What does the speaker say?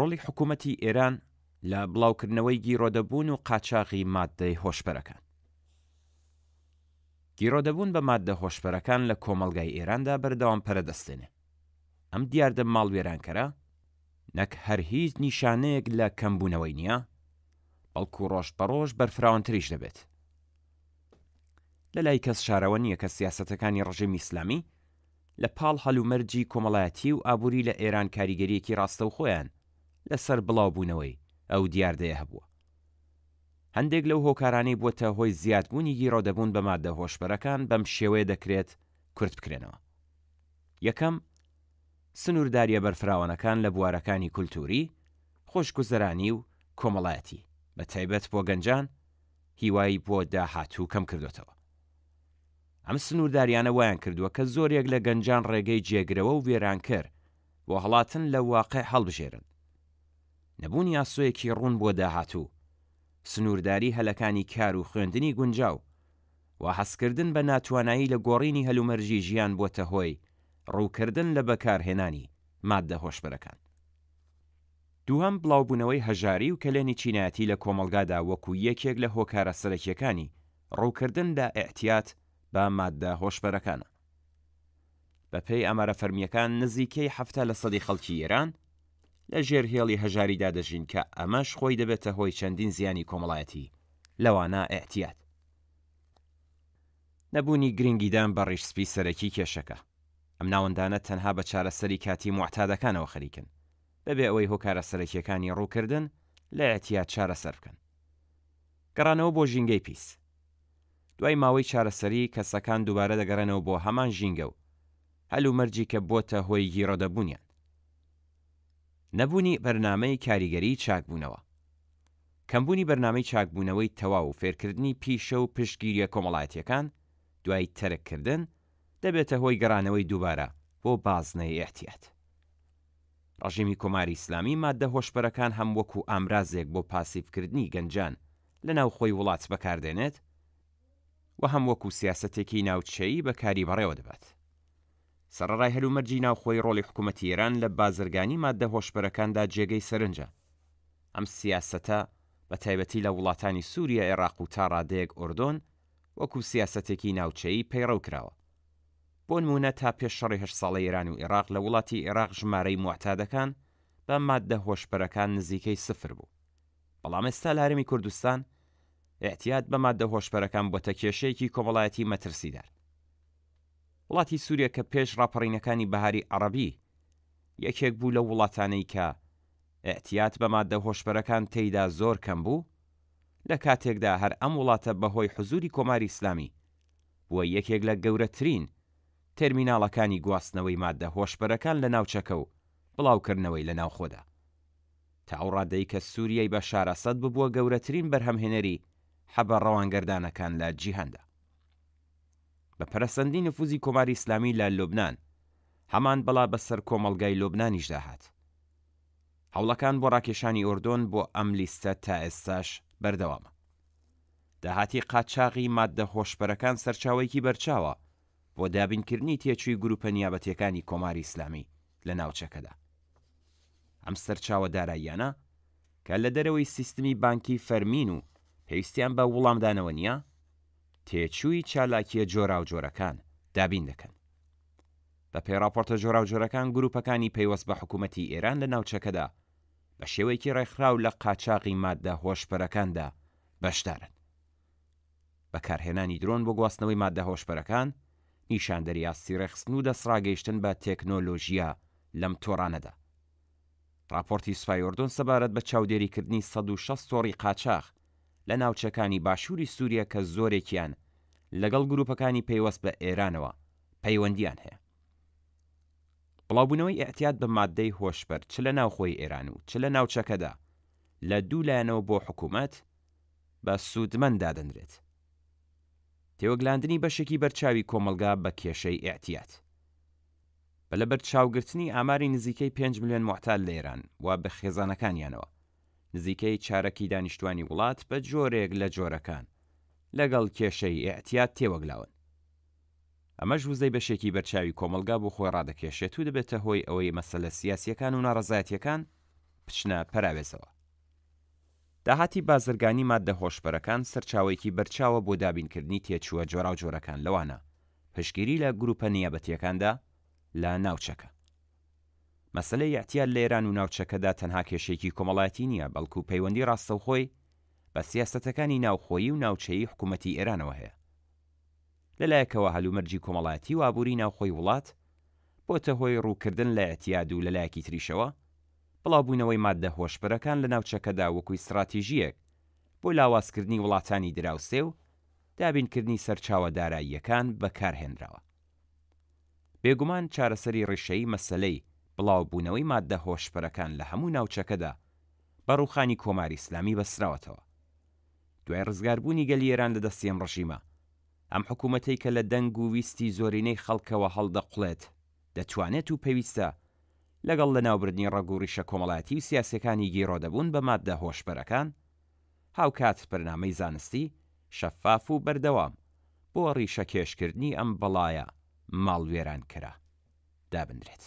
ڕۆڵی حکوومەتی ئێران لە بڵاوکردنەوەی گیرۆدەبوون و قاچاغی ماددەی هۆشبەرەکان. گیرۆدەبوون بە ماددە هۆشبەرەکان لە کۆمەڵگای ئێراندا بەردەوام پەرەدەستێنێ. ئەم دیاردە ماڵوێرانکەرە نەک هەر هیچ نیشانەیەک لە کەمبوونەوەی نییە، بەڵکو ڕۆژ بەڕۆژ بەرفراوانتریش دەبێت. لە لای کەس شارەوە نییە کە سیاسەتەکانی ڕژیمی ئیسلامی لە پاڵ هەلومەرجی کۆمەڵایەتی و ئابووری لە ئێران کاریگەریەکی ڕاستەوخۆیان لەسەر بڵاوبوونەوەی ئەو دیاردەیە هەبووە. هەندێک لەو هۆکارانەی بووەتە هۆی زیادبوونی گیرۆدەبوون بە ماددە هۆشبەرەکان بەم شێوەیە دەکرێت کورت بکرێنەوە. یەکەم، سنوورداریە بەرفراوانەکان لە بوارەکانی کولتوری، خۆشگوزەرانی و کۆمەڵایەتی بە تایبەت بۆ گەنجان هیوای بۆ داهاتوو کەم کردوێتەوە. ئەم سنوورداریانە وایان کردووە کە زۆرێک لە گەنجان ڕێگەی جێگرەوە و وێرانکەر بۆ هەڵاتن لە واقع هەڵبژێرن. نەبوونی ئاسۆیەکی ڕوون بۆ داهاتوو، سنوورداری هەلەکانی کار و خوێندنی گونجاو و حەزکردن بە ناتوانایی لە گۆڕینی هەلومەرجی ژیان بۆتە هۆی ڕووکردن لە بەکارهێنانی ماددە هۆشبەرەکان. دووهەم، بڵاوبوونەوەی هەژاری و کەلێنی چینایەتی لە کۆمەڵگادا وەکو یەکێک لە هۆکارە سەرەکیەکانی ڕووکردن لە ئێحتیات بە ماددە هۆشبەرەکانە. بەپێی ئەمارە فەرمیەکان نزیکەی 70% خەڵکی ئێران لە ژێرهێڵی هەژاریدا دەژین کە ئەمەش خۆی دەبێتە هۆی چەندین زیانی کۆمەڵایەتی، لەوانە ئێحتیات. نەبوونی گرنگیدان بە ڕیشسپی سەرەکی کێشەکە. ئەم ناوەندانە تەنها بە چارەسەری کاتی موعتادەکانەوە خەریکن، بەبێ ئەوەی هۆکارە سەرەکیەکانی ڕووکردن لە ئێحتیات چارەسەر بکەن. گەڕانەوە بۆ ژینگەی پیس. دوای ماوەی چارەسەری کەسەکان دووبارە دەگەڕێنەوە بۆ هەمان ژینگە و هەلومەرجی کە بۆتە هۆی گیرۆدەبوونیان. نەبوونی بەرنامەی کاریگەری چاکبوونەوە. کەمبوونی بەرنامەی چاکبوونەوەی تەواو و فێرکردنی پیشە و پشتگیریە کۆمەڵایەتیەکان دوای تەرککردن دەبێتە هۆی گەڕانەوەی دووبارە بۆ بازنەی ئێحتیات. ڕژیمی کۆماری ئیسلامی ماددە هۆشبەرەکان هەم وەکو ئامرازێک بۆ پاسیڤکردنی گەنجان لە ناو خۆی وڵات بەکاردێنێت و هەم وەکو سیاسەتێکی ناوچەیی بەکاری بەڕێوە دەبات. سەرەڕای هەلومەرجی ناوخۆی ڕۆڵی حکوومەتی ئێران لە بازرگانی ماددە هۆشبەرەکاندا جێگەی سەرنجە. ئەم سیاسەتە بە تایبەتی لە وڵاتانی سووریا، عێراق و تا ڕادەیەک ئوردۆن وەکو سیاسەتێکی ناوچەیی پەیڕەو کراوە. بۆ نمونە تا پێش شەڕی 8 ساڵە ئێران و عێراق لە وڵاتی عێراق ژمارەی موعتادەکان بە ماددە هۆشبەرەکان نزیکەی 0 بوو. بەڵام ئێستا لە هەرێمی کوردستان ئێحتیات بە ماددە هۆشبەرەکان بۆتە کێشەیەکی کۆمەڵایەتی مەترسیدار. وڵاتی سووریا کە پێش ڕاپەڕینەکانی بەهاری عەرەبی یەکێک بوو لە وڵاتانەی کە ئێحتیات بە ماددە هۆشبەرەکان تێیدا زۆر کەم بوو، لە کاتێکدا هەر ئەم وڵاتە بەهۆی حوزوری کۆماری ئیسلامی بووە یەکێک لە گەورەترین تەرمیناڵەکانی گواستنەوەی ماددە هۆشبەرەکان لە ناوچەکە و بڵاوکردنەوەی لە ناوخۆدا. تا ئەو ڕادەی کە سووریای بە شارەسەد ببووە گەورەترین بەرهەمهێنەری حەبە ڕەوانگەردانەکان لە جیهاندا. بە پەرەسەندی نفوزی کۆماری ئیسلامی لە لوبنان هەمان بەڵا بەسەر کۆمەڵگای لوبنانیش داهات. هەوڵەکان بۆ ڕاکێشانی ئوردۆن بۆ ئەم لیستە تا ئێستاش بەردەوامە. داهاتی قاچاغی ماددە هۆشبەرەکان سەرچاوەیەکی بەرچاوە بۆ دابینکردنی تێچووی گروپە نیابەتیەکانی کۆماری ئیسلامی لە ناوچەکەدا. ئەم سەرچاوە داراییانە کە لە دەرەوەی سیستمی بانکی فەرمین و پێویستیان بە وڵامدانەوە نییە، تێچووی چالاکیە جۆرا و جۆرەکان دابین دەکەن. بە پێی راپۆرتە جۆرا و جۆرەکان گروپەکانی پەیوەست بە حکوومەتی ئێران لە ناوچەکەدا بە شێوەیەکی ڕێکخراو لە قاچاغی ماددە هۆشبەرەکاندا بەشدارن. بەکارهێنانی درۆن بۆ گواستنەوەی ماددە هۆشبەرەکان، نیشاندەری ئاستی ڕێخستن و دەسڕاگەیشتن بە تێکنۆلۆژیا لەم تۆڕانەدا. راپۆرتی سوپای ئوردۆن سەبارەت بە چاودێریکردنی 160 تۆڕی قاچاغ لە ناوچەکانی باشووری سووریا کە زۆرێکیان لەگەڵ گروپەکانی پەیوەست بە ئێرانەوە پەیوەندیان هەیە. بڵاوبوونەوەی ئێحتیات بە ماددەی هۆشبەر چ لە ناوخۆی ئێران و چ لە ناوچەکەدا لە دوو لایەنەوە بۆ حکوومەت بە سوودمەند دادەنرێت. تێوەگلاندنی بەشێکی بەرچاوی کۆمەلگا بە کێشەی ئێحتیات. بە لەبەر چاوگرتنی ئاماری نزیکەی 5 ملیۆن موعتاد لە ئێران و بە خێزانەکانیانەوە، نزیکەی چارەکی دانیشتوانی وڵات بە جۆرێک لە جۆرەکان لەگەڵ کێشەی ئێحتیات تێوەگلاون. ئەمەش وزەی بەشێکی بەرچاوی کۆمەلگا بۆ خۆی ڕادەکێشێت و دەبێتە هۆی ئەوەی مەسەلە سیاسیەکان و ناڕەزایەتیەکان پچنە پەراوێزەوە. داهاتی بازرگانی ماددە هۆشبەرەکان سەرچاوێکی بەرچاوە بۆ دابینکردنی تێچووە جۆرا و جۆرەکان لەوانە پشگیری لە گروپە نیابەتیەکاندا لە ناوچەکە. مەسەلەی احتیال لە ئێران و ناوچەکەدا تەنها کێشێکی کۆمەڵایەتی نییە، بەڵکو پەیوەندی ڕاستەوخۆی بە سیاسەتەکانی ناوخۆیی و ناوچەیی حکوومەتی ئێرانەوە هەیە. لەلایەکەوە هەلومەرجی کۆمەڵایەتی و ئابووری ناوخۆی وڵات بۆتە هۆی ڕووکردن لە ئەتیاد و لەلایەکی تریشەوە بڵاوبوونەوەی ماددە هۆشبەرەکان لە ناوچەکەدا وەکوی استراتیژیەک بۆ لاوازکردنی وڵاتانی دراوسێ و دابینکردنی سەرچاوە داراییەکان بەکارهێنراوە. بێگومان چارەسەری ڕێشەیی مەسەلەی بڵاوبوونەوەی ماددە هۆشبەرەکان لە هەموو ناوچەکەدا بە ڕووخانی کۆماری ئیسلامی بەسراوەتەوە. دوای ڕزگاربوونی گەلی ئێران لە دەستی ئەم ڕژیمە، ئەم حکوومەتەی کە لە دەنگ و ویستی زۆرینەی خەڵکەوە هەڵدەقڵێت دەتوانێت و پێویستە لەگەڵ لە ناوبردنی ڕەگوڕیشە کۆمەڵایەتی و سیاسەکانی گیرۆدەبوون بە ماددە هۆشبەرەکان هاوکات بەرنامەی زانستی شەفاف و بەردەوام بۆ ڕیشە کێشکردنی ئەم بەڵایە ماڵوێران کرا دابدرێت.